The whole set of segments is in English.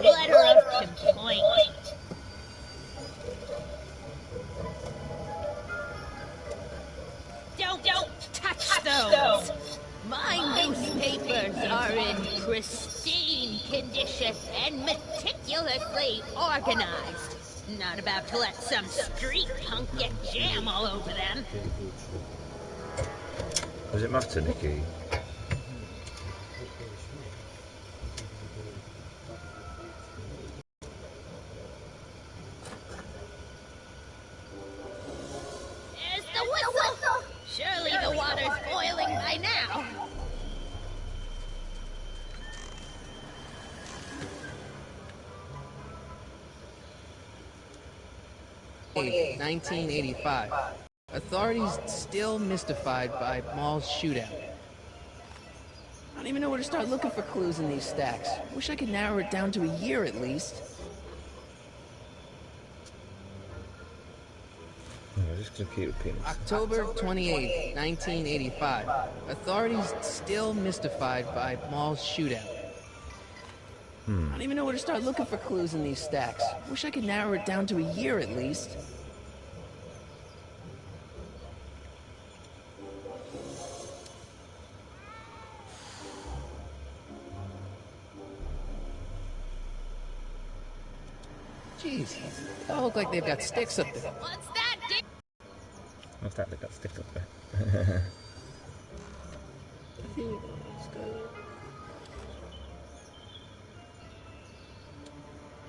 letter of complaint. Don't touch those! My newspapers are in pristine condition and meticulously organized. Not about to let some street punk get jam all over them. Does it matter, Nikki? There's the whistle! Surely the water's boiling by now. 1985. Authorities still mystified by Maul's shootout. I don't even know where to start looking for clues in these stacks. Wish I could narrow it down to a year at least. I'm just gonna keep repeating. October 28, 1985. Authorities still mystified by Maul's shootout. I don't even know where to start looking for clues in these stacks. Wish I could narrow it down to a year at least. Jeez, they all look like they've got sticks up there. What's that, Dick? What's that? They got sticks up there.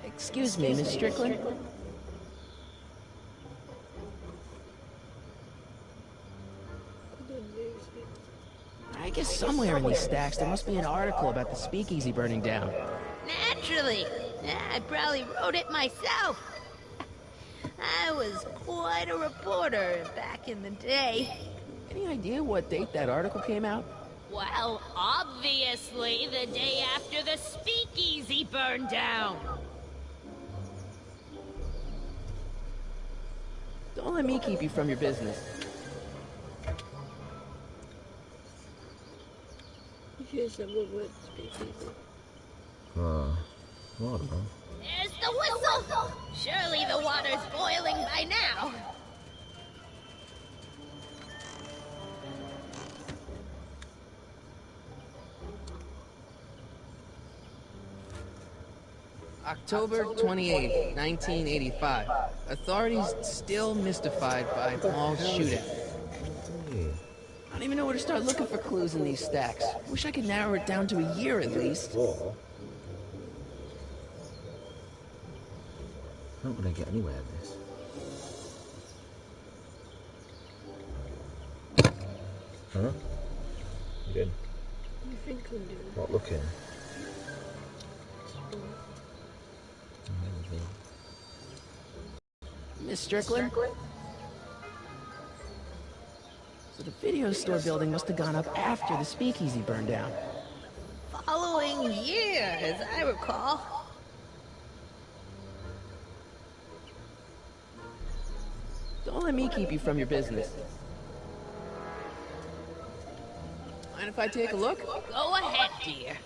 Excuse me, Miss Strickland? I guess somewhere in these stacks there must be an article about the speakeasy burning down. Naturally. I probably wrote it myself. I was quite a reporter back in the day. Any idea what date that article came out? Well, obviously the day after the speakeasy burned down. Don't let me keep you from your business. Well, I don't know. There's the whistle! Surely the water's boiling by now. October 28, 1985. Authorities still mystified by Maul's shootout. I don't even know where to start looking for clues in these stacks. Wish I could narrow it down to a year at least. I'm not gonna get anywhere with this. Huh? You doing? You think I'm doing? Not looking. Miss Strickland? So the video store building must have gone up after the speakeasy burned down. Following year, as I recall. Don't let me keep you from your business. Mind if I take a look? Go ahead, dear.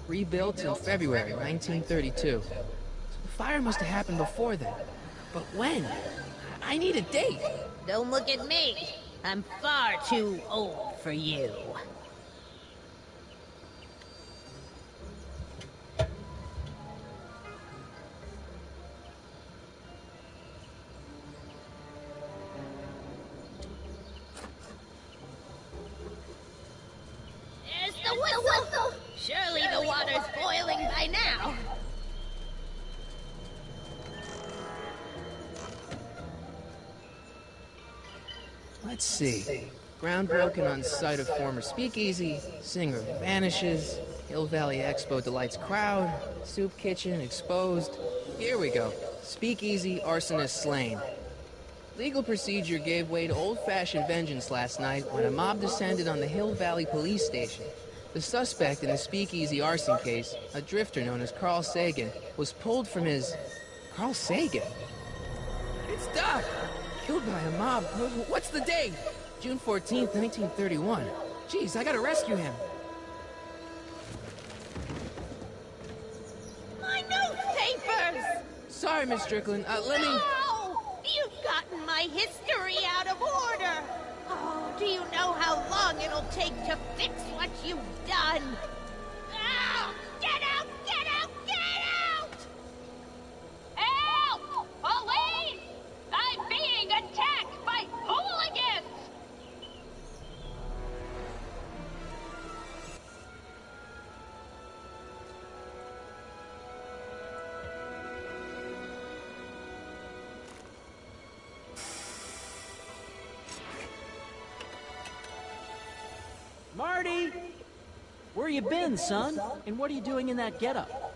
Rebuilt in February 1932. So the fire must have happened before then. But when? I need a date. Don't look at me. I'm far too old for you. There's the whistle! Surely the water's boiling by now. Let's see. Ground broken on site of former speakeasy, singer vanishes, Hill Valley Expo delights crowd, soup kitchen exposed. Here we go. Speakeasy arsonist slain. Legal procedure gave way to old-fashioned vengeance last night when a mob descended on the Hill Valley police station. The suspect in the speakeasy arson case, a drifter known as Carl Sagan, was pulled from his... Carl Sagan? It's Doc! Killed by a mob. What's the date? June 14th, 1931. Jeez, I gotta rescue him. My newspapers! Sorry, Miss Strickland. Let me... No! You've gotten my history out of order! Oh, do you know how long it'll take to fix what you've done? Oh, get out! Get out! Get out! Help! Police! I'm being attacked by hooligans! Marty! Where you been, son? And what are you doing in that getup?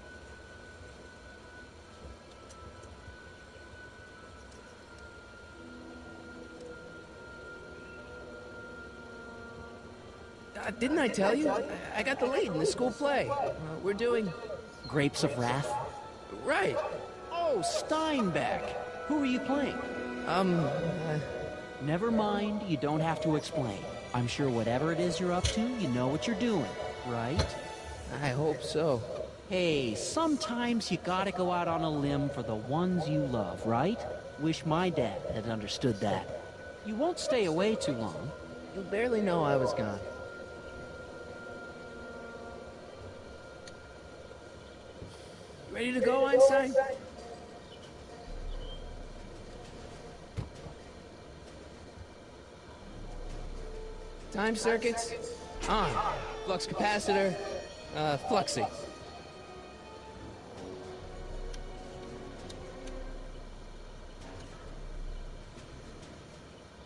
Didn't I tell you? I got the lead in the school play. We're doing... Grapes of Wrath? Right. Oh, Steinbeck! Who are you playing? Never mind, you don't have to explain. I'm sure whatever it is you're up to, you know what you're doing, right? I hope so. Hey, sometimes you gotta go out on a limb for the ones you love, right? Wish my dad had understood that. You won't stay away too long. You'll barely know I was gone. Ready to go, Einstein? Time circuits on. Flux capacitor fluxing.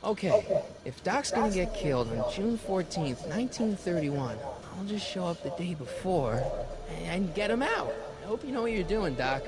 Okay, if Doc's gonna get killed on June 14th, 1931, I'll just show up the day before and get him out. I hope you know what you're doing, Doc.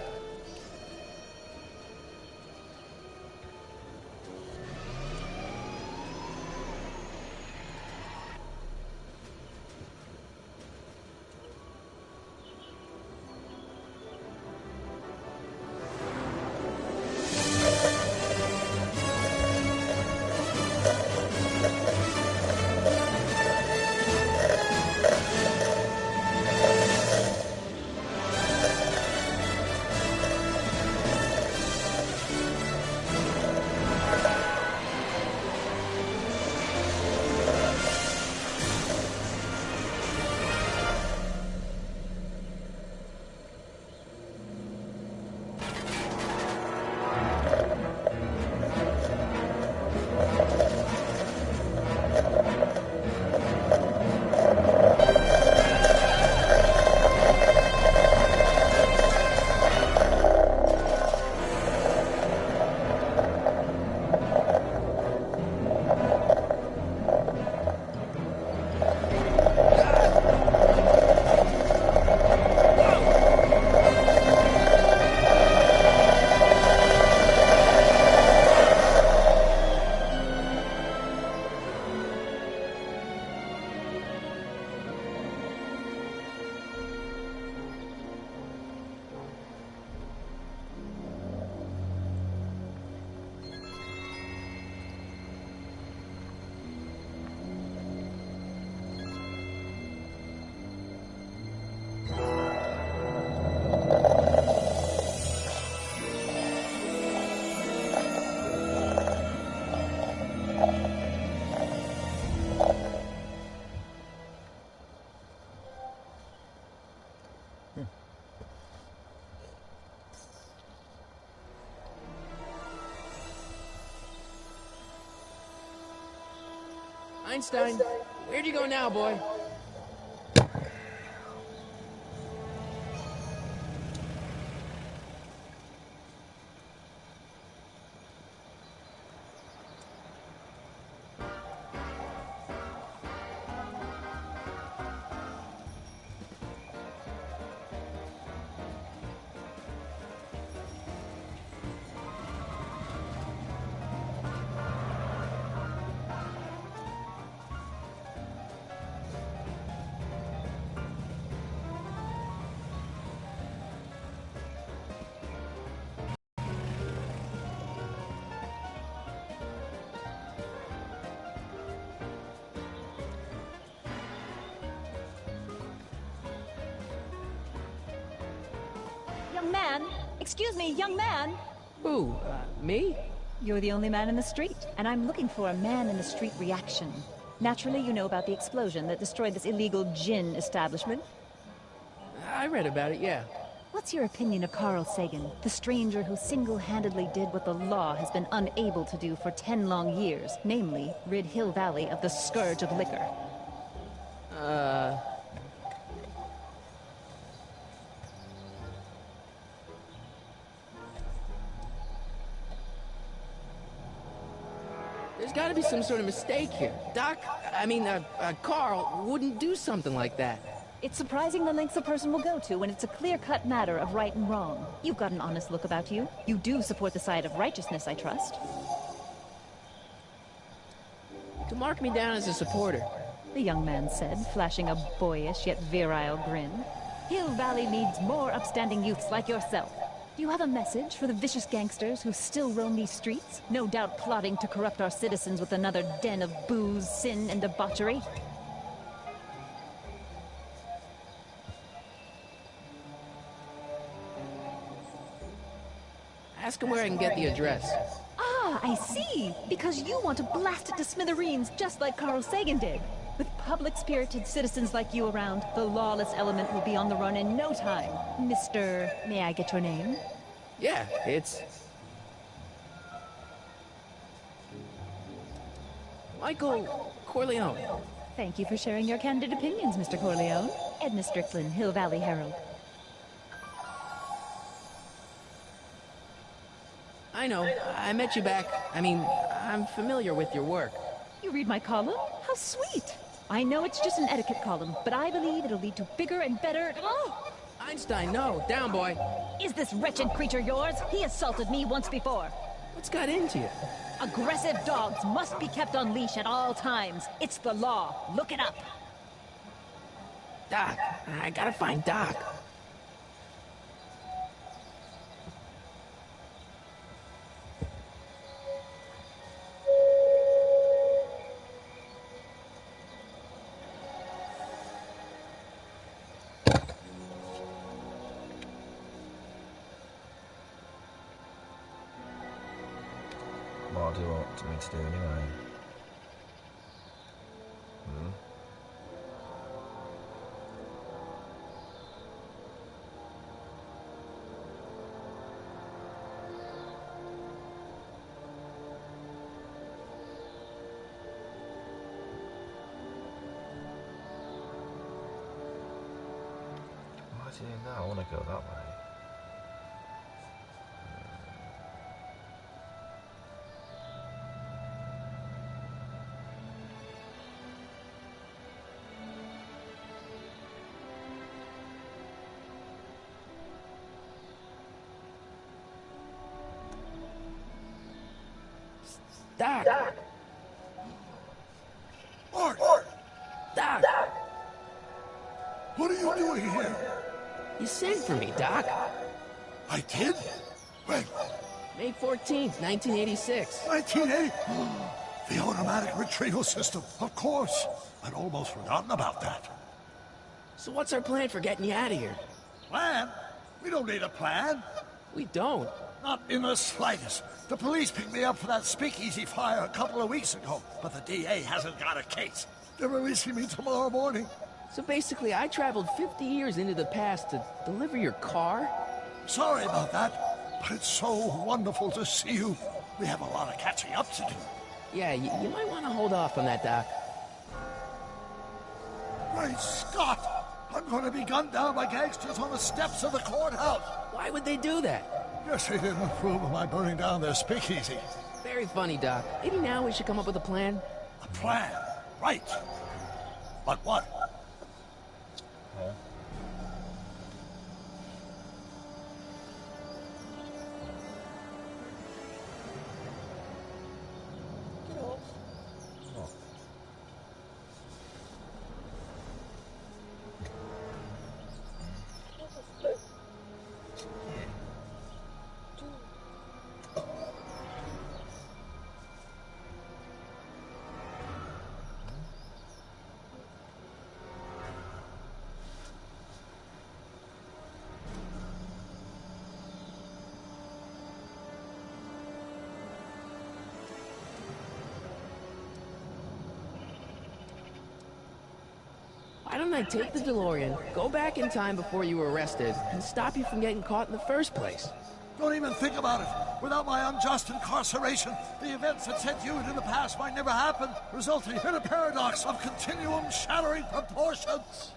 Einstein, where'd you go now, boy? Young man! Excuse me, young man! Who? Me? You're the only man in the street, and I'm looking for a man-in-the-street reaction. Naturally, you know about the explosion that destroyed this illegal gin establishment. I read about it, yeah. What's your opinion of Carl Sagan, the stranger who single-handedly did what the law has been unable to do for 10 long years, namely, rid Hill Valley of the scourge of liquor? There's gotta be some sort of mistake here. Carl wouldn't do something like that. It's surprising the lengths a person will go to when it's a clear-cut matter of right and wrong. You've got an honest look about you. You do support the side of righteousness, I trust. To mark me down as a supporter. The young man said, flashing a boyish yet virile grin. Hill Valley needs more upstanding youths like yourself. Do you have a message for the vicious gangsters who still roam these streets? No doubt plotting to corrupt our citizens with another den of booze, sin, and debauchery? Ask him where I can get the address. Ah, I see. Because you want to blast it to smithereens just like Carl Sagan did. With public-spirited citizens like you around, the lawless element will be on the run in no time. Mr. May I get your name? Yeah, it's... Michael Corleone. Thank you for sharing your candid opinions, Mr. Corleone. Edna Strickland, Hill Valley Herald. I know. I met you back. I'm familiar with your work. You read my column? How sweet! I know it's just an etiquette column, but I believe it'll lead to bigger and better... Oh! Einstein, no. Down, boy. Is this wretched creature yours? He assaulted me once before. What's got into you? Aggressive dogs must be kept on leash at all times. It's the law. Look it up. Doc. I gotta find Doc. What do you want me to do anyway? What do you do now? I want to go that way. Doc! Art! Doc! What are you doing here? You sent for me, Doc. I did? When? May 14th, 1986. 1980? The automatic retrieval system, of course. I'd almost forgotten about that. So what's our plan for getting you out of here? Plan? We don't need a plan. We don't. Not in the slightest. The police picked me up for that speakeasy fire a couple of weeks ago, but the DA hasn't got a case. They're releasing me tomorrow morning. So basically, I traveled 50 years into the past to deliver your car? Sorry about that, but it's so wonderful to see you. We have a lot of catching up to do. Yeah, you might want to hold off on that, Doc. Great Scott! I'm going to be gunned down by gangsters on the steps of the courthouse. Why would they do that? Guess they didn't approve of my burning down their speakeasy. Very funny, Doc. Maybe now we should come up with a plan? A plan? Right. But what? Why don't I take the DeLorean, go back in time before you were arrested, and stop you from getting caught in the first place? Don't even think about it. Without my unjust incarceration, the events that sent you into the past might never happen, resulting in a paradox of continuum-shattering proportions.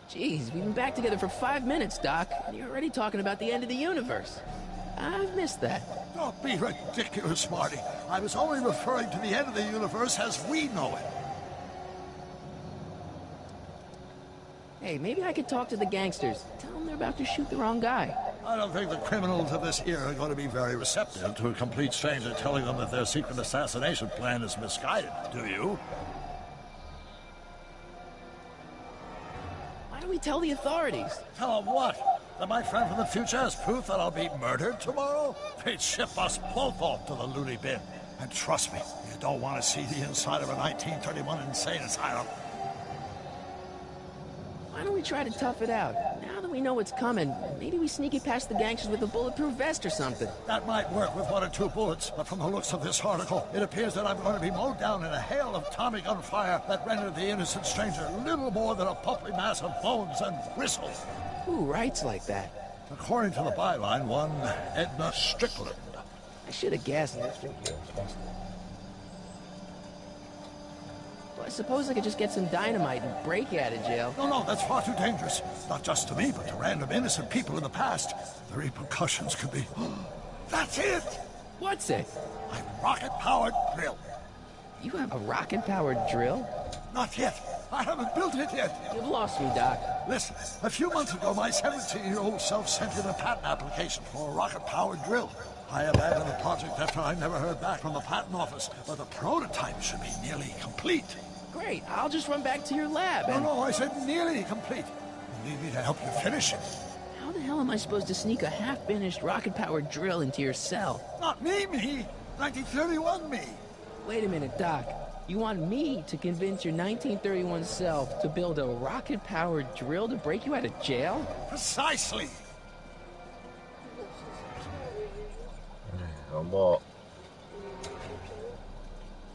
Jeez, we've been back together for 5 minutes, Doc, and you're already talking about the end of the universe. I've missed that. Don't be ridiculous, Marty. I was only referring to the end of the universe as we know it. Hey, maybe I could talk to the gangsters. Tell them they're about to shoot the wrong guy. I don't think the criminals of this era are going to be very receptive to a complete stranger telling them that their secret assassination plan is misguided, do you? Why don't we tell the authorities? Tell them what? That my friend from the future has proof that I'll be murdered tomorrow? They'd ship us both off to the loony bin. And trust me, you don't want to see the inside of a 1931 insane asylum. Why don't we try to tough it out? Now that we know what's coming, maybe we sneak it past the gangsters with a bulletproof vest or something. That might work with 1 or 2 bullets, but from the looks of this article, it appears that I'm going to be mowed down in a hail of Tommy gun fire that rendered the innocent stranger little more than a puffy mass of bones and bristles. Who writes like that? According to the byline, one Edna Strickland. I should have guessed. Well, I suppose I could just get some dynamite and break you out of jail. No, that's far too dangerous. Not just to me, but to random innocent people in the past. The repercussions could be... That's it! What's it? My rocket-powered drill. You have a rocket-powered drill? Not yet. I haven't built it yet. You've lost me, Doc. Listen, a few months ago, my 17-year-old self sent in a patent application for a rocket-powered drill. I abandoned the project after I never heard back from the patent office, but the prototype should be nearly complete. Great, I'll just run back to your lab and... No, I said nearly complete. You need me to help you finish it. How the hell am I supposed to sneak a half-finished rocket-powered drill into your cell? Not me. 1931 me. Wait a minute, Doc. You want me to convince your 1931 self to build a rocket-powered drill to break you out of jail? Precisely. Vamos.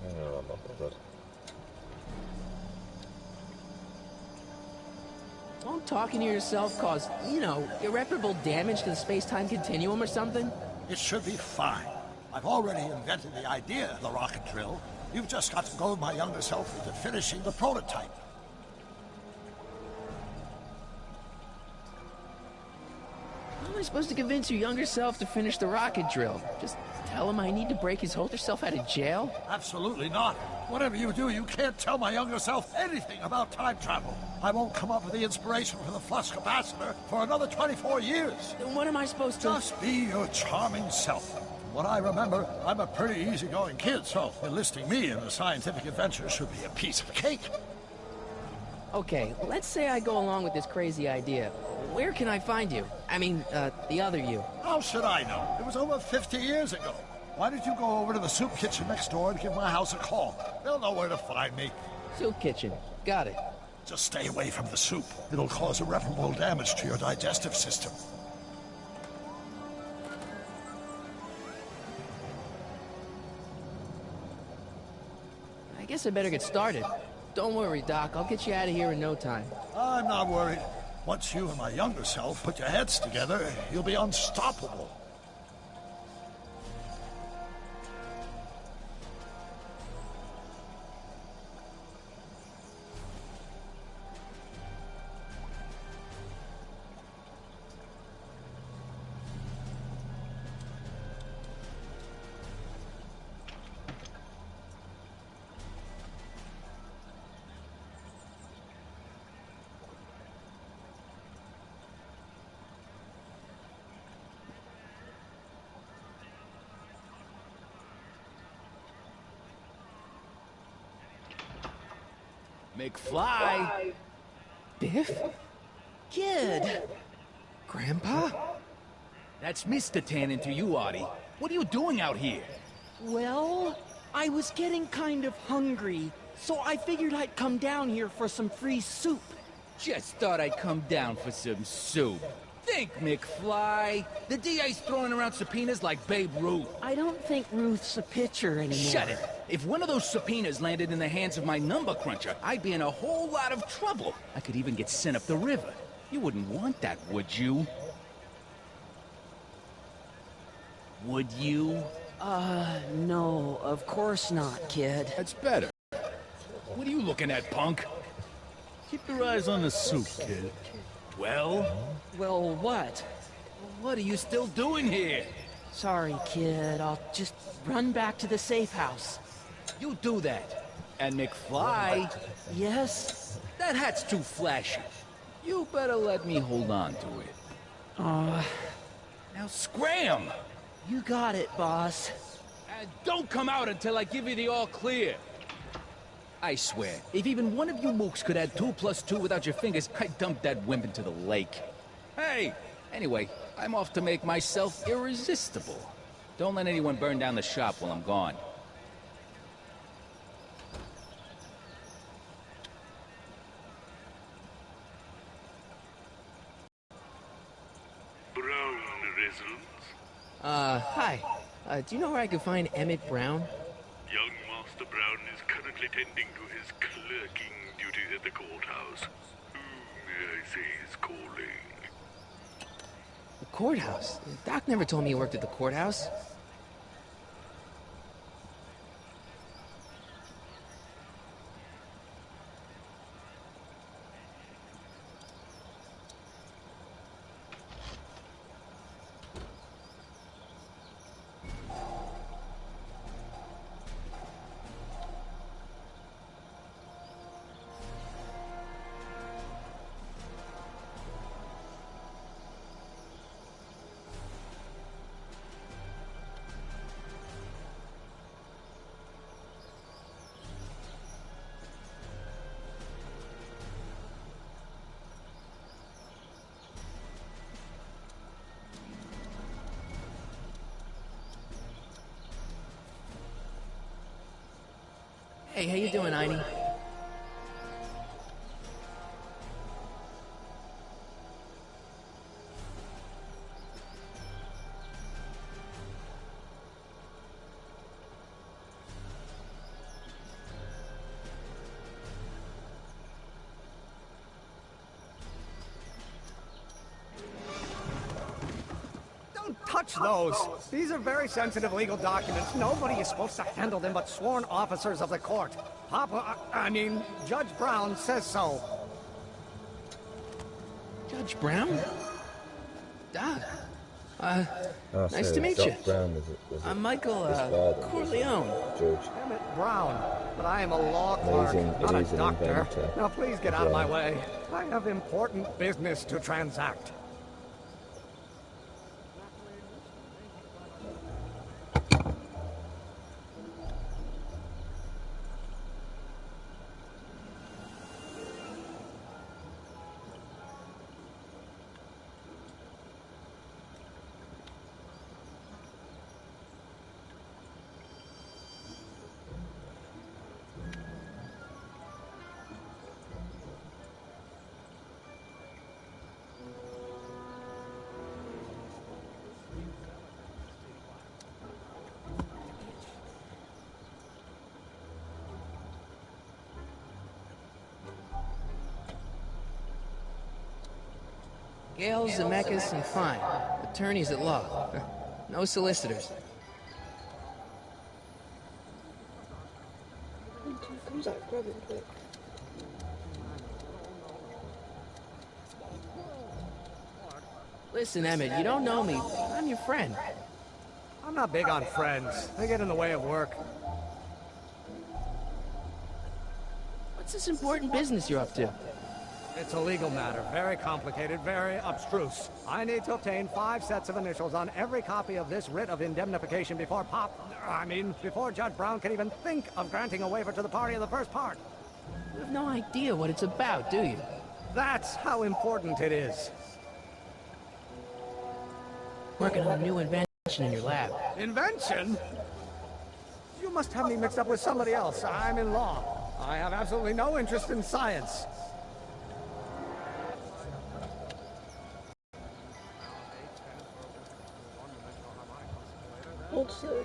Vamos a poder. Won't talking to yourself cause, irreparable damage to the space-time continuum or something? It should be fine. I've already invented the idea of the rocket drill. You've just got to goad my younger self into finishing the prototype. How am I supposed to convince your younger self to finish the rocket drill? Just tell him I need to break his older self out of jail? Absolutely not. Whatever you do, you can't tell my younger self anything about time travel. I won't come up with the inspiration for the flux capacitor for another 24 years. Then what am I supposed to... Just be your charming self. From what I remember, I'm a pretty easygoing kid, so enlisting me in a scientific adventure should be a piece of cake. Okay, let's say I go along with this crazy idea. Where can I find you? I mean, the other you. How should I know? It was over 50 years ago. Why don't you go over to the soup kitchen next door and give my house a call? They'll know where to find me. Soup kitchen. Got it. Just stay away from the soup. It'll cause irreparable damage to your digestive system. I guess I better get started. Don't worry, Doc. I'll get you out of here in no time. I'm not worried. Once you and my younger self put your heads together, you'll be unstoppable. McFly! Biff? Kid! Grandpa? That's Mr. Tannen to you, Artie. What are you doing out here? Well, I was getting kind of hungry, so I figured I'd come down here for some free soup. Just thought I'd come down for some soup. Think, McFly. The DA's throwing around subpoenas like Babe Ruth. I don't think Ruth's a pitcher anymore. Shut it. If one of those subpoenas landed in the hands of my number cruncher, I'd be in a whole lot of trouble. I could even get sent up the river. You wouldn't want that, would you? Would you? No, of course not, kid. That's better. What are you looking at, punk? Keep your eyes on the soup, kid. Well? Well, what? What are you still doing here? Sorry, kid. I'll just run back to the safe house. You do that. And McFly, Yes? that hat's too flashy. You better let me hold on to it. Now scram! You got it, boss. And don't come out until I give you the all clear. I swear, if even one of you mooks could add 2 + 2 without your fingers, I'd dump that wimp into the lake. Hey! Anyway, I'm off to make myself irresistible. Don't let anyone burn down the shop while I'm gone. Brown residence. Hi. Do you know where I could find Emmett Brown? Young Master Brown is currently tending to his clerking duties at the courthouse. Who, may I say, is calling? The courthouse? Doc never told me he worked at the courthouse. Hey, how you doing, Einie? Touch those. These are very sensitive legal documents. Nobody is supposed to handle them but sworn officers of the court. Judge Brown says so. Judge Brown? Doc. Nice to meet Doc you. Brown was I'm Michael, his father, Corleone. George. Emmett Brown. But I am a law clerk, not a doctor. Now please get out of my way. I have important business to transact. Gale, Zemeckis, and Fine. Attorneys at law. No solicitors. Comes out, grab it quick. Listen, Emmett, you don't know me. I'm your friend. I'm not big on friends. They get in the way of work. What's this important business you're up to? It's a legal matter. Very complicated, very abstruse. I need to obtain 5 sets of initials on every copy of this writ of indemnification before before Judge Brown can even think of granting a waiver to the party of the first part. You have no idea what it's about, do you? That's how important it is. Working on a new invention in your lab. Invention? You must have me mixed up with somebody else. I'm in law. I have absolutely no interest in science. so.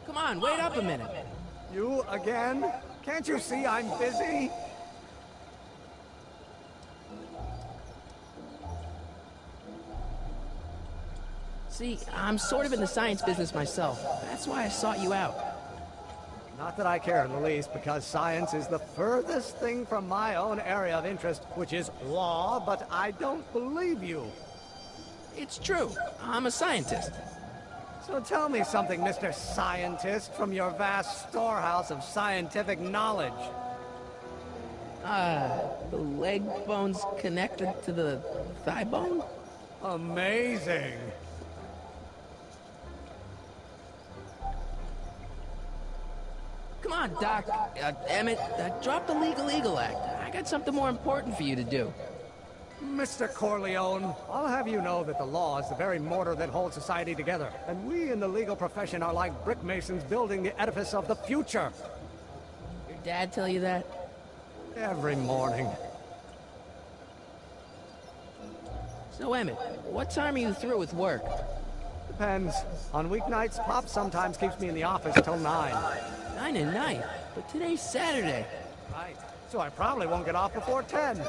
Come on, wait up a minute. You again? Can't you see I'm busy? See, I'm sort of in the science business myself. That's why I sought you out. Not that I care in the least, because science is the furthest thing from my own area of interest, which is law, but I don't believe you. It's true. I'm a scientist. So tell me something, Mr. Scientist, from your vast storehouse of scientific knowledge. The leg bone's connected to the thigh bone? Amazing. Come on, Doc. Emmett, drop the Legal Eagle Act. I got something more important for you to do. Mr. Corleone, I'll have you know that the law is the very mortar that holds society together, and we in the legal profession are like brick masons building the edifice of the future. Your dad tell you that? Every morning. So, Emmett, what time are you through with work? Depends. On weeknights, Pop sometimes keeps me in the office till 9. 9 at night? But today's Saturday. Right. So I probably won't get off before 10.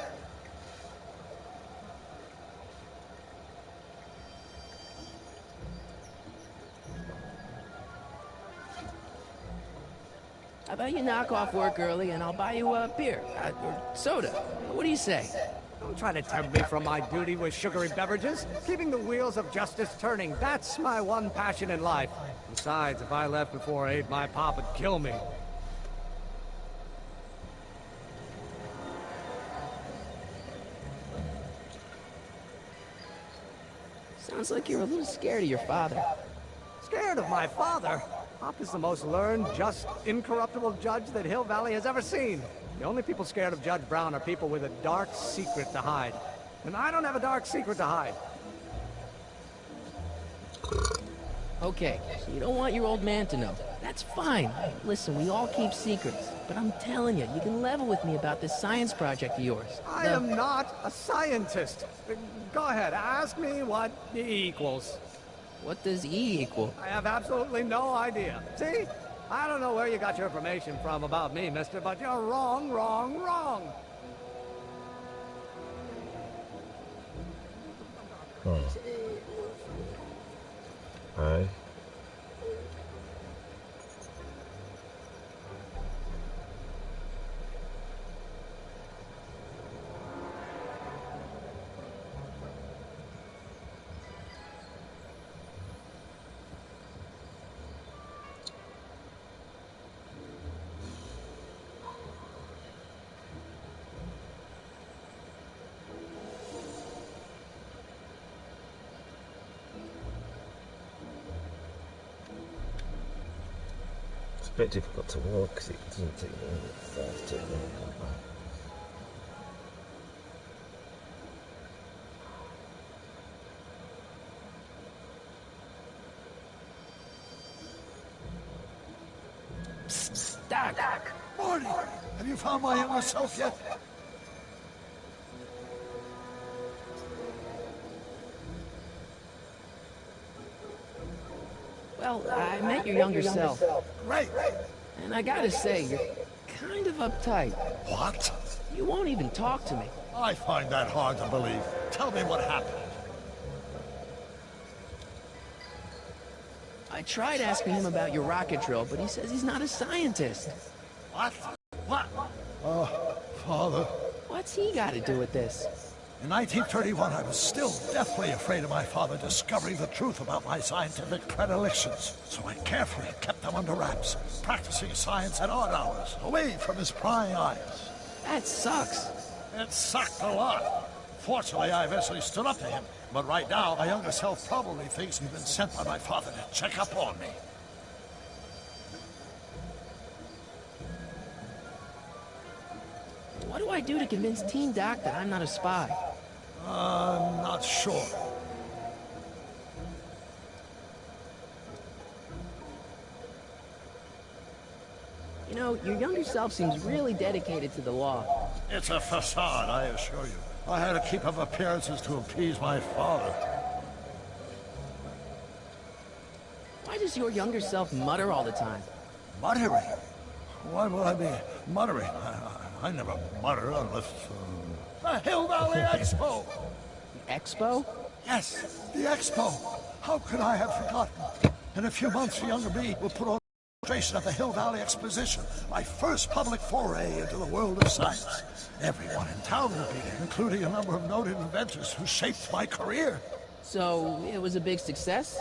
How about you knock off work early and I'll buy you a beer, or soda. What do you say? Don't try to tempt me from my duty with sugary beverages. Keeping the wheels of justice turning, that's my one passion in life. Besides, if I left before 8, my pop would kill me. Sounds like you're a little scared of your father. Scared of my father? Pop is the most learned, just, incorruptible judge that Hill Valley has ever seen. The only people scared of Judge Brown are people with a dark secret to hide. And I don't have a dark secret to hide. Okay, so you don't want your old man to know. That's fine. Listen, we all keep secrets. But I'm telling you, you can level with me about this science project of yours. I am not a scientist. Go ahead, ask me what E equals. What does E equal? I have absolutely no idea. See? I don't know where you got your information from about me, mister, but you're wrong, wrong, wrong. Aye. It's a bit difficult to walk because it doesn't take me fast to walk. Doc! Marty, have you found my younger self yet? Well, I met your younger self. Right. And I gotta say, you're kind of uptight. What? You won't even talk to me. I find that hard to believe. Tell me what happened. I tried asking him about your rocket drill, but he says he's not a scientist. What? What? Oh, Father. What's he got to do with this? In 1931, I was still deathly afraid of my father discovering the truth about my scientific predilections. So I carefully kept them under wraps, practicing science at odd hours, away from his prying eyes. That sucks. It sucked a lot. Fortunately, I eventually stood up to him. But right now, my younger self probably thinks he's been sent by my father to check up on me. What do I do to convince Teen Doc that I'm not a spy? I'm not sure. You know, your younger self seems really dedicated to the law. It's a facade, I assure you. I had to keep up appearances to appease my father. does your younger self mutter all the time? Muttering? Why would I be muttering? I never mutter unless... the Hill Valley Expo! The Expo? Yes, the Expo. How could I have forgotten? In a few months, younger me will put on a demonstration at the Hill Valley Exposition, my first public foray into the world of science. Everyone in town will be there, including a number of noted inventors who shaped my career. So, it was a big success?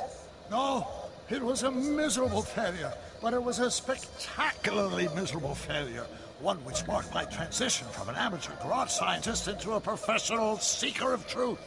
No, it was a miserable failure, but it was a spectacularly miserable failure. One which marked my transition from an amateur garage scientist into a professional seeker of truth.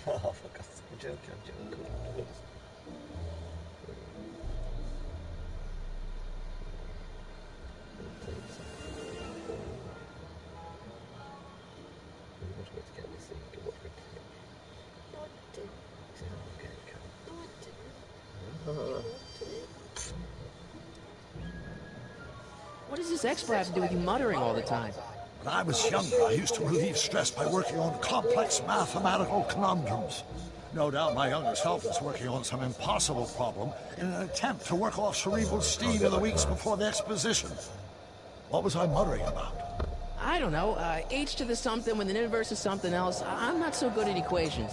Oh, fuck, I'm joking, I'm joking. What does this Expo have to do with you muttering all the time? When I was younger, I used to relieve stress by working on complex mathematical conundrums. No doubt my younger self is working on some impossible problem in an attempt to work off cerebral steam in the weeks before the exposition. What was I muttering about? I don't know, h to the something with an inverse of something else. I'm not so good at equations.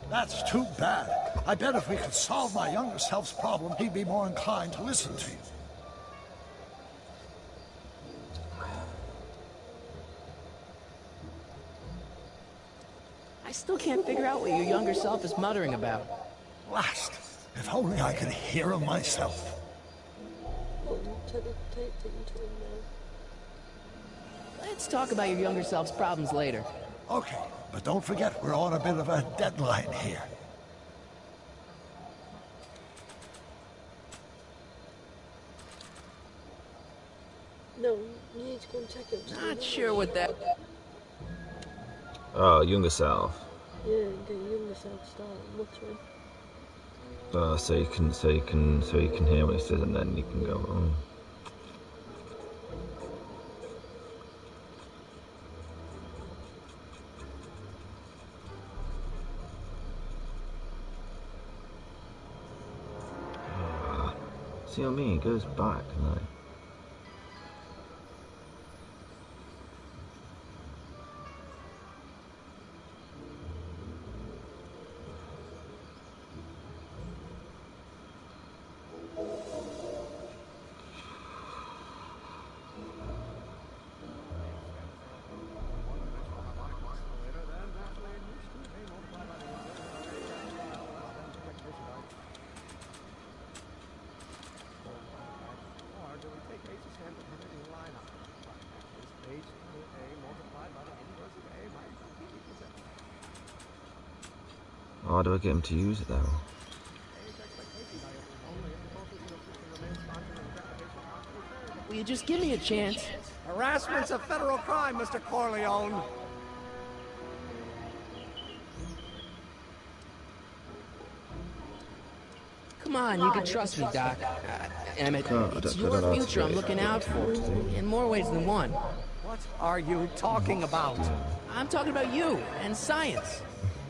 That's too bad. I bet if we could solve my younger self's problem, he'd be more inclined to listen to you. I still can't figure out what your younger self is muttering about. Blast! If only I could hear him myself. Let's talk about your younger self's problems later. Okay, but don't forget we're on a bit of a deadline here. No, you need to go and check him. Not sure what that... Oh, younger self. Yeah, get your younger self start muttering. So you can hear what he says, and then you can go. Oh. See what I mean? It goes back, like. How do I get him to use it though? Will you just give me a chance? Harassment's a federal crime, Mr. Corleone. Come on, you can trust me, Doc. Emmett, it's your future I'm looking out for, in more ways than one. What are you talking about? I'm talking about you and science.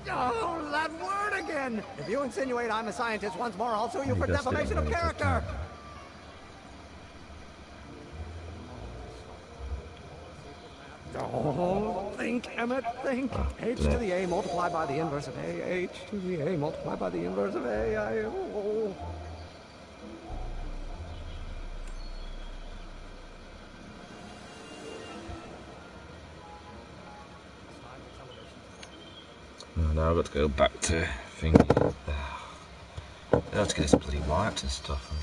Oh, that word again! If you insinuate I'm a scientist once more, I'll sue you for defamation of character! Oh, think, Emmett, think. H to the A multiplied by the inverse of A. H to the A multiplied by the inverse of A. Now I've got to go back to thingy. I have to get this bloody wiped and stuff.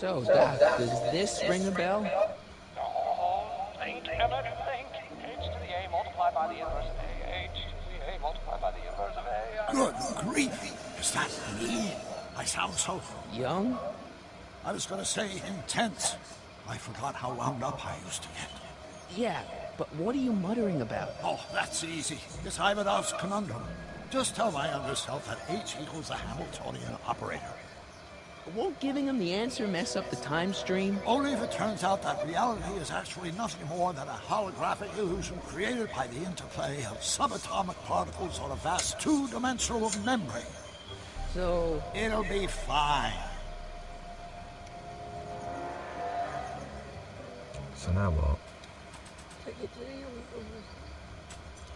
So, Doc, does this ring a bell? Think, Emmett, think. H to the A multiplied by the inverse of A. H to the A multiplied by the inverse of A. Good grief! Is that me? I sound so... Young? I was gonna say intense. I forgot how wound up I used to get. Yeah, but what are you muttering about? Oh, that's easy. It's Ivanov's conundrum. Just tell my younger self that H equals the Hamiltonian operator. Won't giving him the answer mess up the time stream? Only if it turns out that reality is actually nothing more than a holographic illusion created by the interplay of subatomic particles on a vast two-dimensional membrane. So... It'll be fine. So now what? Take it to the younger.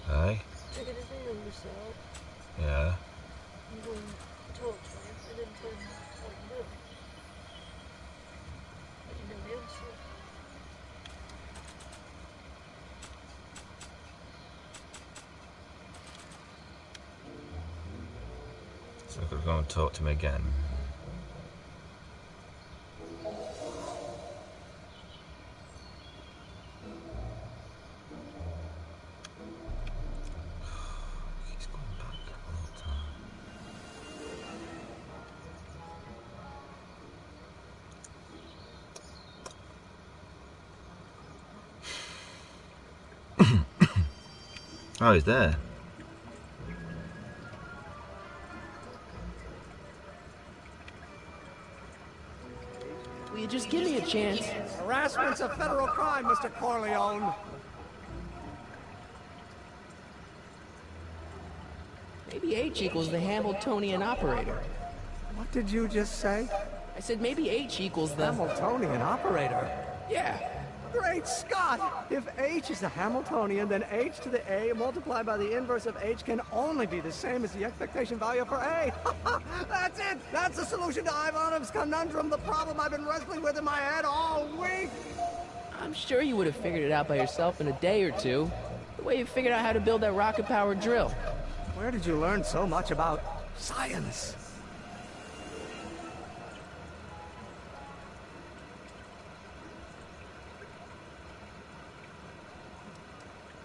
Hey? Take it to the younger self. Yeah. I'm going to talk to him and then tell him what I'm doing. Let you know the answer. So I've got to go and talk to him again. He's going back all the time. Oh, he's there. Will you just give me a chance? Harassment's a federal crime, Mr. Corleone. Maybe H equals the Hamiltonian operator. What did you just say? I said maybe H equals the... Hamiltonian operator? Yeah. Great Scott! If H is the Hamiltonian, then H to the A multiplied by the inverse of H can only be the same as the expectation value for A. That's it! That's the solution to Ivanov's conundrum, the problem I've been wrestling with in my head all week! I'm sure you would have figured it out by yourself in a day or two. The way you figured out how to build that rocket-powered drill. Where did you learn so much about science?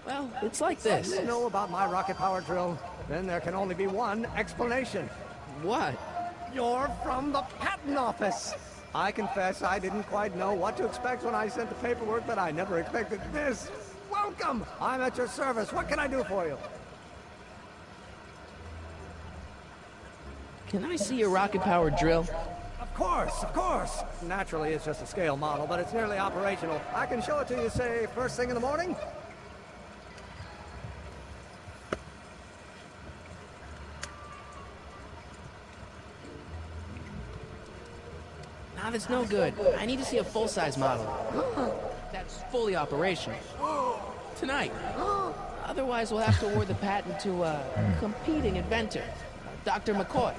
Well, it's like this. You know about my rocket power drill? Then there can only be one explanation. What? You're from the patent office. I confess I didn't quite know what to expect when I sent the paperwork, but I never expected this. Welcome! I'm at your service. What can I do for you? Can I see your rocket-powered drill? Of course, of course. Naturally, it's just a scale model, but it's nearly operational. I can show it to you, say, first thing in the morning? Nah, that's no good. I need to see a full-size model. That's fully operational. Tonight. Otherwise, we'll have to award the patent to a competing inventor, Dr. McCoy.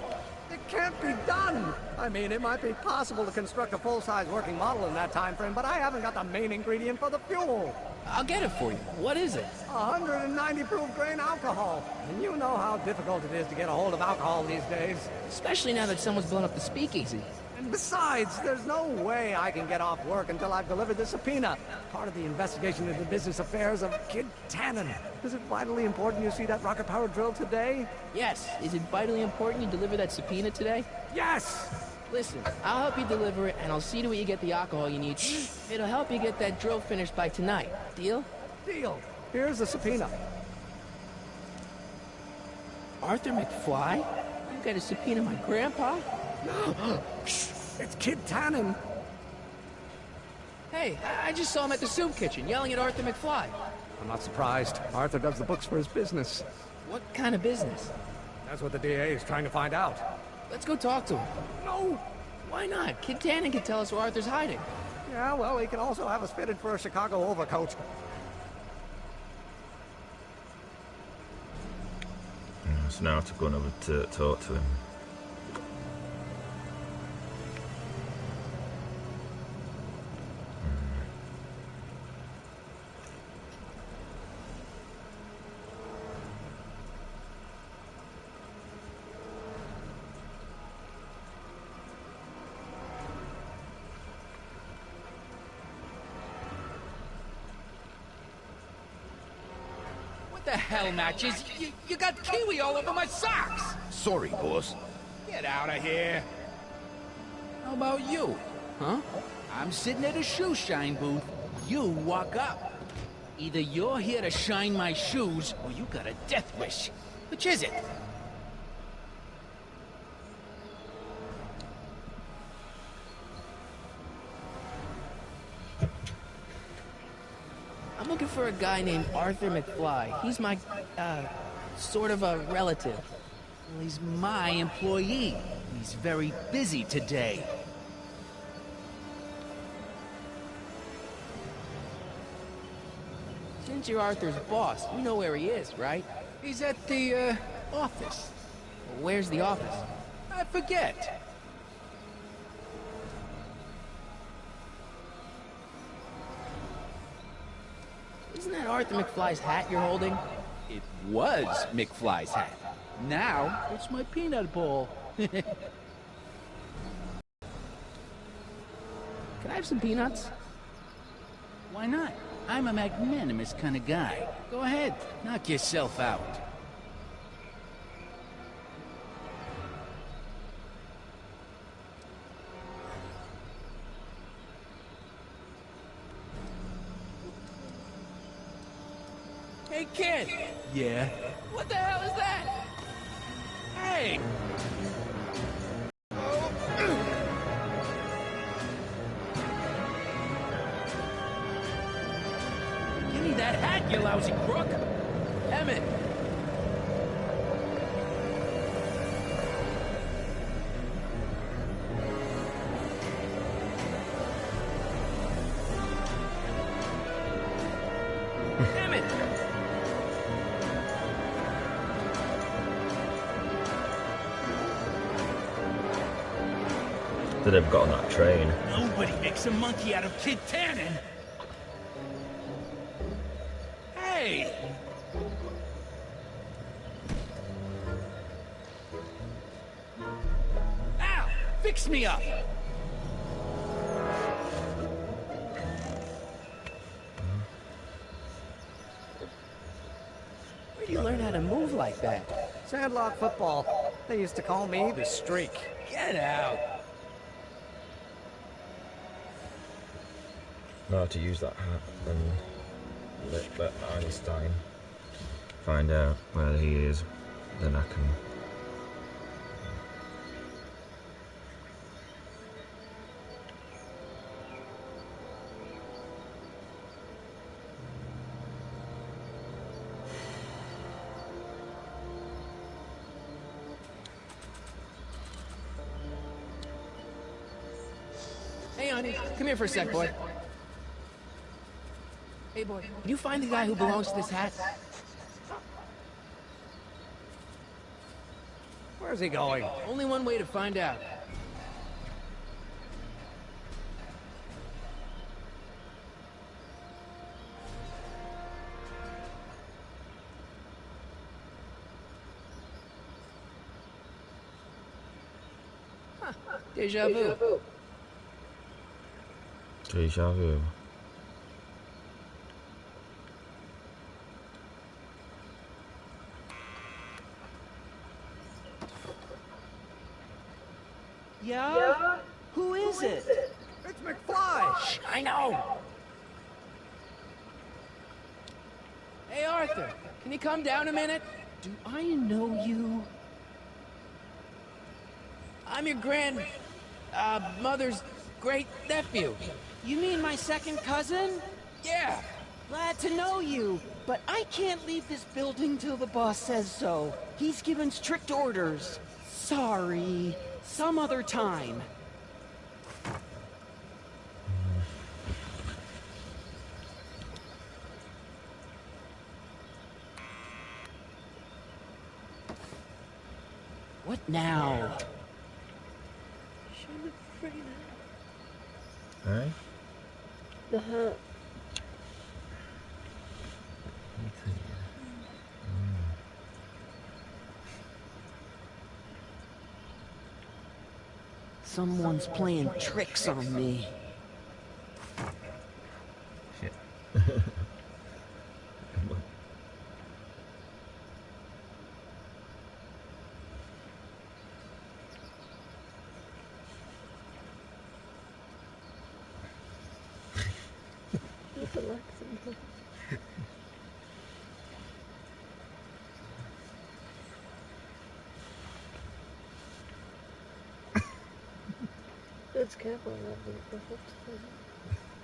It can't be done! I mean, it might be possible to construct a full-size working model in that time frame, but I haven't got the main ingredient for the fuel. I'll get it for you. What is it? 190 proof grain alcohol. And you know how difficult it is to get a hold of alcohol these days. Especially now that someone's blown up the speakeasy. And besides, there's no way I can get off work until I've delivered the subpoena. Part of the investigation into the business affairs of Kid Tannen. Is it vitally important you see that rocket-powered drill today? Yes. Is it vitally important you deliver that subpoena today? Yes! Listen, I'll help you deliver it, and I'll see to it you get the alcohol you need. It'll help you get that drill finished by tonight. Deal? Deal. Here's the subpoena. Arthur McFly? You got to subpoena my grandpa? It's Kid Tannen. Hey, I just saw him at the soup kitchen, yelling at Arthur McFly. I'm not surprised. Arthur does the books for his business. What kind of business? That's what the DA is trying to find out. Let's go talk to him. No! Why not? Kid Tannen can tell us where Arthur's hiding. Yeah, well, he can also have us fitted for a Chicago overcoat. So now I have to go over to talk to him. What the hell, Matches? You got kiwi all over my socks! Sorry, boss. Get out of here. How about you? Huh? I'm sitting at a shoe shine booth. You walk up. Either you're here to shine my shoes, or you got a death wish. Which is it? I'm looking for a guy named Arthur McFly. He's my, sort of a relative. Well, he's my employee. He's very busy today. Since you're Arthur's boss, you know where he is, right? He's at the, office. Well, where's the office? I forget. Isn't that Arthur McFly's hat you're holding? It was McFly's hat. Now, it's my peanut bowl. Can I have some peanuts? Why not? I'm a magnanimous kind of guy. Go ahead, knock yourself out. Hey, kid! Yeah? What the hell is that? Hey! Give me that hat, you lousy crook! Emmett! Emmett! That they've got on that train. Nobody makes a monkey out of Kid Tannen! Hey! Ow! Fix me up! Where'd you learn how to move like that? Sandlot football. They used to call me the Streak. Get out! Know how to use that hat and let Einstein find out where he is, then I can. Hey, honey, come here for a sec, boy. Hey, boy, can you find the guy who belongs to this hat? Where's he going? Only one way to find out. Huh. Deja vu. Deja vu. Yeah? Who is it? It's McFly! I know! Hey, Arthur, can you come down a minute? Do I know you? I'm your mother's great nephew. You mean my second cousin? Yeah. Glad to know you, but I can't leave this building till the boss says so. He's given strict orders. Sorry. Some other time. What now? I'm afraid Alright? the hat. Someone's playing tricks on me. Shit. Let's careful of that.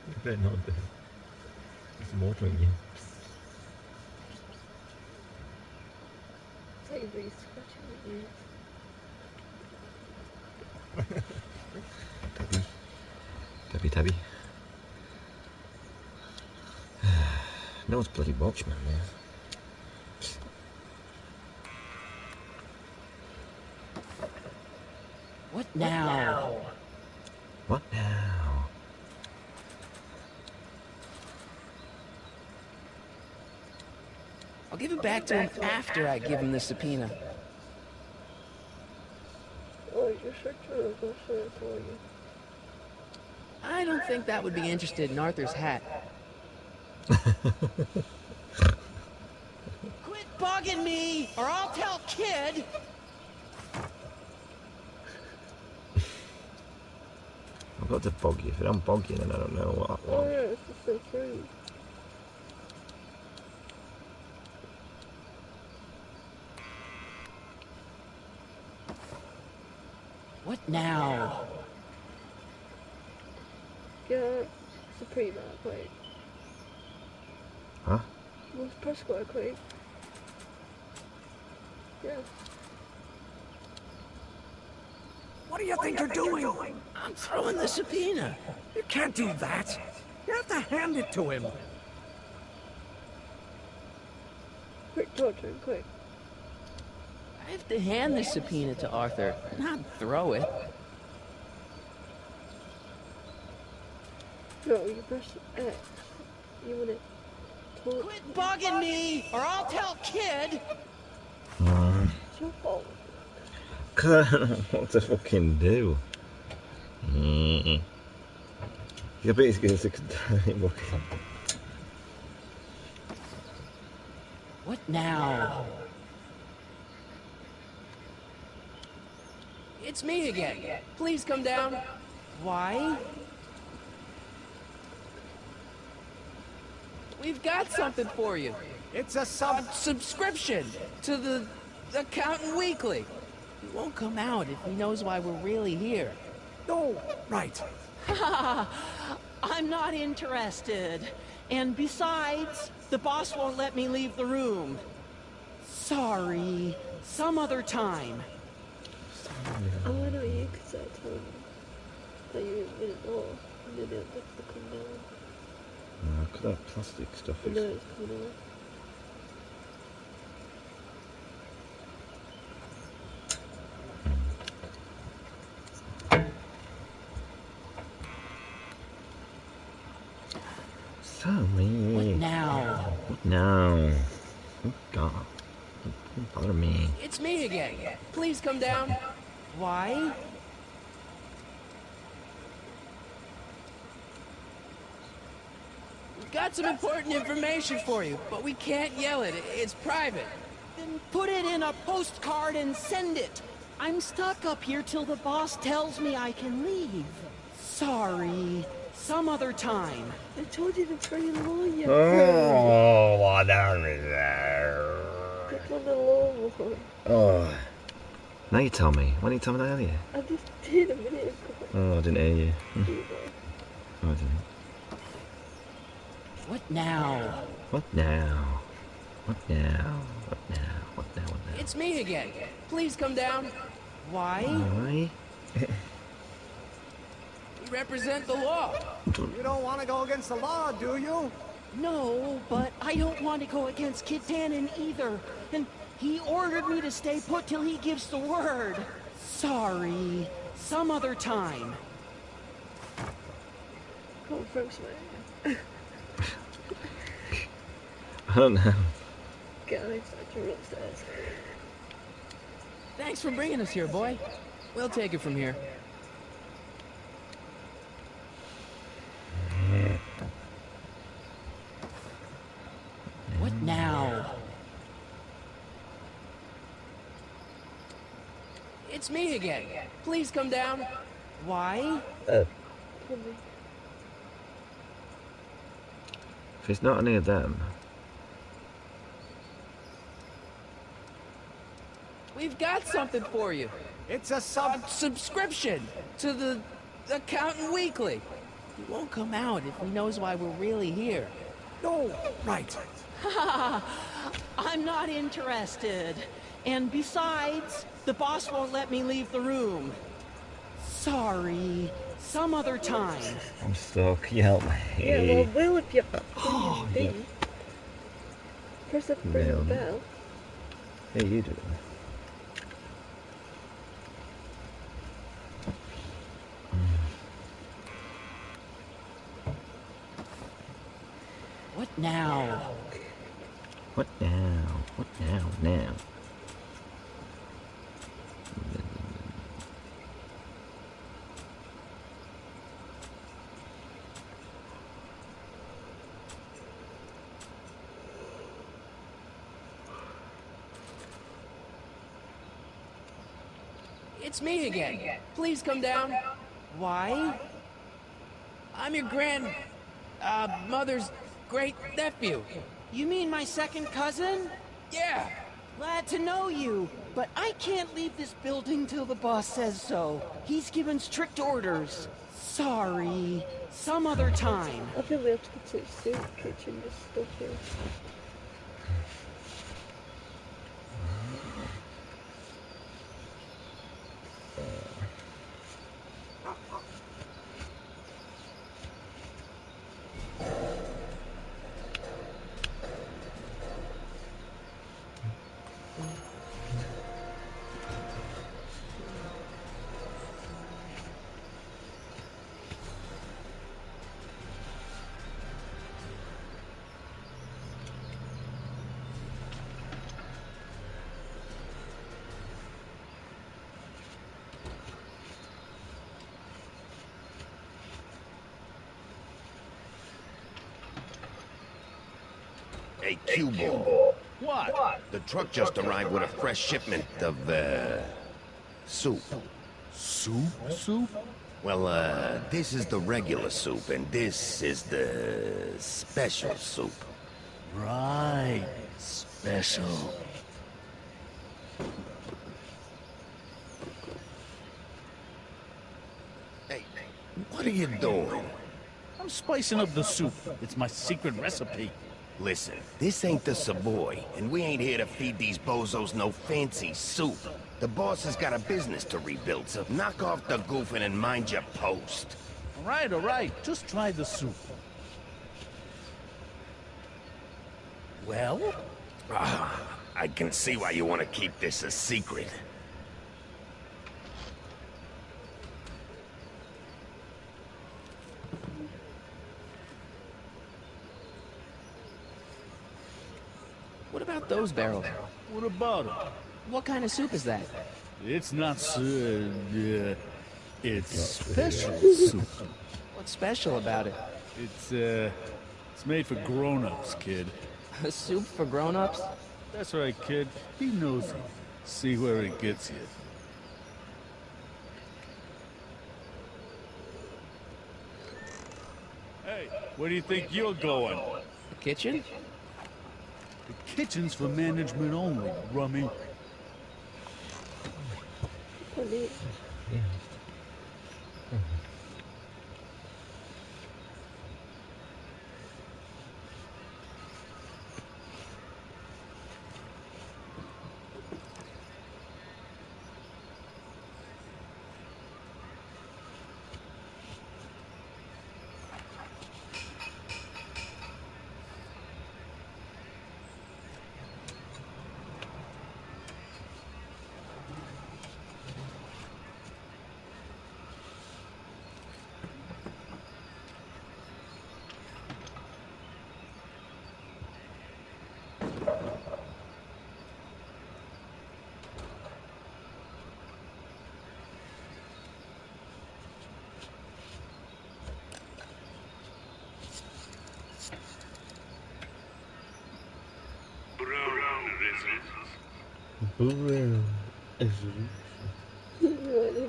You better not do. There's some water in you. It's like you're scratching your ears. Tabby. No, it's bloody Watchman, man. What now? What now? I'll give it back to him after I give him the subpoena. Oh, you're such a go for you. I don't think that would be interested in Arthur's hat. Quit bugging me, or I'll tell Kid! I've got to bog you. If I don't bog you, then I don't know what I Oh want. yeah, it's just so free. What now? Yeah, Supreme quick. Huh? Let's press square quick. Yeah. What do you think you're doing? I'm throwing the subpoena. You can't do that. You have to hand it to him. Quick torture, quick. I have to hand the subpoena to Arthur, not throw it. No, you press X. You want it. Quit bugging me, or I'll tell Kid! It's your fault. Cause I don't know what to fucking do. You're basically a What now? It's me again. Please come down. Why? We've got something for you. It's a subscription to the Accountant Weekly. He won't come out if he knows why we're really here. Oh, right. I'm not interested. And besides, the boss won't let me leave the room. Sorry. Some other time. Oh, I know you could say to him that you didn't know. You didn't have to come down. Because that plastic stuff I is... know it's coming out. Sorry. What now? What now? Oh God. Don't bother me. It's me again. Please come down. Why? We've got some important information for you, but we can't yell it. It's private. Then put it in a postcard and send it. I'm stuck up here till the boss tells me I can leave. Sorry. Some other time. I told you to bring the lawyer. Oh, what is there? That's on the law. Oh. Now you tell me. Why didn't you tell me that earlier? I just did a minute ago. Oh, I didn't hear you. Oh, I didn't. What now? What now? What now? What now? What now? What now? It's me again. Please come down. Why? Why? We represent the law. You don't want to go against the law, do you? No, but I don't want to go against Kid Tannen either. And he ordered me to stay put till he gives the word. Sorry. Some other time. Oh, thanks, man. I don't know. Guys, I can run upstairs. Thanks for bringing us here, boy. We'll take it from here. What now? It's me again. Please come down. Why? If it's not any of them, We've got something for you. It's a subscription to the Accountant Weekly. He won't come out if he knows why we're really here. Oh, right. I'm not interested. And besides, the boss won't let me leave the room. Sorry. Some other time. I'm stuck. Help me. Yeah, well, Will, if you're thing. Press the Will. bell. How you doing? What now? What now? What now? It's me again. Please come down. Why? I'm your mother's great nephew. You mean my second cousin? Yeah. Glad to know you, but I can't leave this building till the boss says so. He's given strict orders. Sorry. Some other time. I think we have to get to the soup kitchen, just stuff here. Hey, Q-Ball. What? The truck just arrived with a fresh shipment of, soup. Soup? Well, this is the regular soup, and this is the special soup. Right. Special. Hey, what are you doing? I'm spicing up the soup. It's my secret recipe. Listen, this ain't the Savoy, and we ain't here to feed these bozos no fancy soup. The boss has got a business to rebuild, so knock off the goofing and mind your post. All right. Just try the soup. Well? I can see why you want to keep this a secret. What about those barrels? What about it? What kind of soup is that? It's not it's special soup. What's special about it? It's made for grown-ups, kid. A soup for grown-ups? That's right, kid. Be nosy. See where it gets you. Hey, where do you think you're going? The kitchen? The kitchen's for management only, rummy. Funny.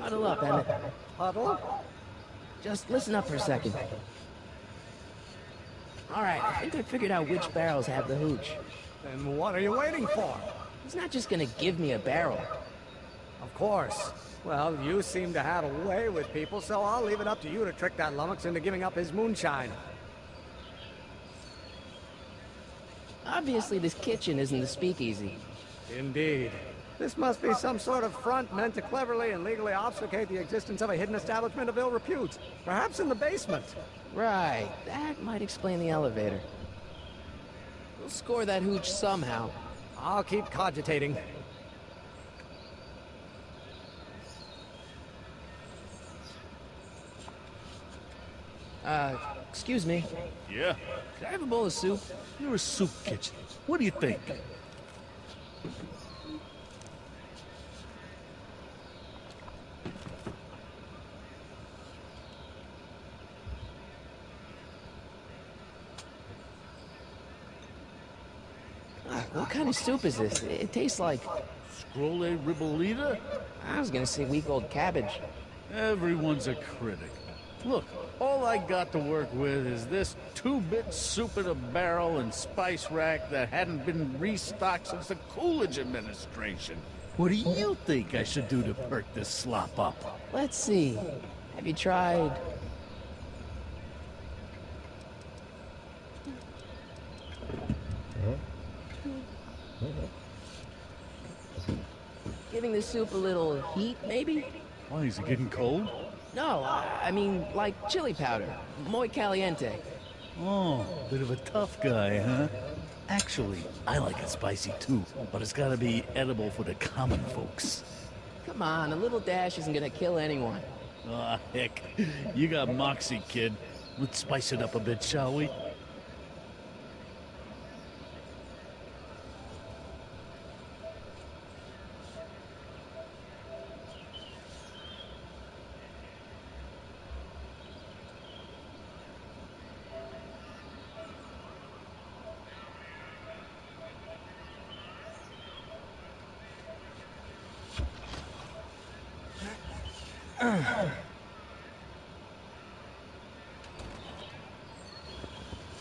Huddle up, Emmett. Huddle? Just listen up for a second. Alright, I think I figured out which barrels have the hooch. Then what are you waiting for? He's not just gonna give me a barrel. Of course. Well, you seem to have a way with people, so I'll leave it up to you to trick that lummox into giving up his moonshine. Obviously, this kitchen isn't the speakeasy. Indeed. This must be some sort of front meant to cleverly and legally obfuscate the existence of a hidden establishment of ill repute. Perhaps in the basement. Right. That might explain the elevator. We'll score that hooch somehow. I'll keep cogitating. Excuse me. Yeah? Could I have a bowl of soup? You're a soup kitchen. What do you think? What kind of soup is this? It tastes like... Scrolle ribollita? I was gonna say week-old cabbage. Everyone's a critic. Look, all I got to work with is this 2-bit soup in a barrel and spice rack that hadn't been restocked since the Coolidge administration. What do you think I should do to perk this slop up? Let's see. Have you tried... giving the soup a little heat, maybe? Why, is it getting cold? No, I mean, like chili powder. Muy caliente. Oh, bit of a tough guy, huh? Actually, I like it spicy too, but it's gotta be edible for the common folks. Come on, a little dash isn't gonna kill anyone. Ah, heck. You got moxie, kid. Let's spice it up a bit, shall we?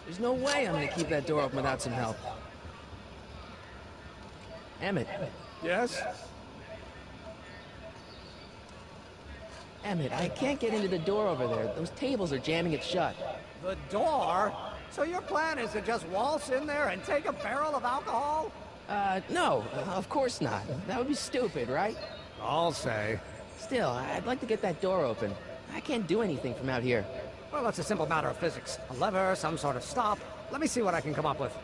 There's no way I'm gonna keep that door open without some help. Emmett. Yes? Emmett, I can't get into the door over there. Those tables are jamming it shut. The door? So your plan is to just waltz in there and take a barrel of alcohol? No, of course not. That would be stupid, right? I'll say. Still, I'd like to get that door open. I can't do anything from out here. Well, that's a simple matter of physics. A lever, some sort of stop. Let me see what I can come up with.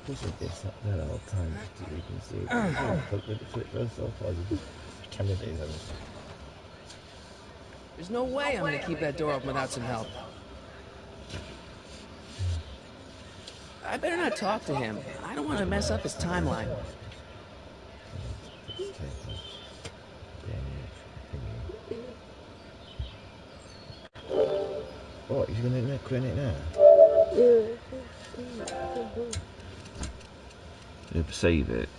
Push this up there all the time so you can see it. Put the flip first off or just camera days on it. There's no way I'm gonna keep that door open without some help. I better not talk to him. I don't want to mess up his timeline. What, he's gonna quit it now? Yeah. Save it.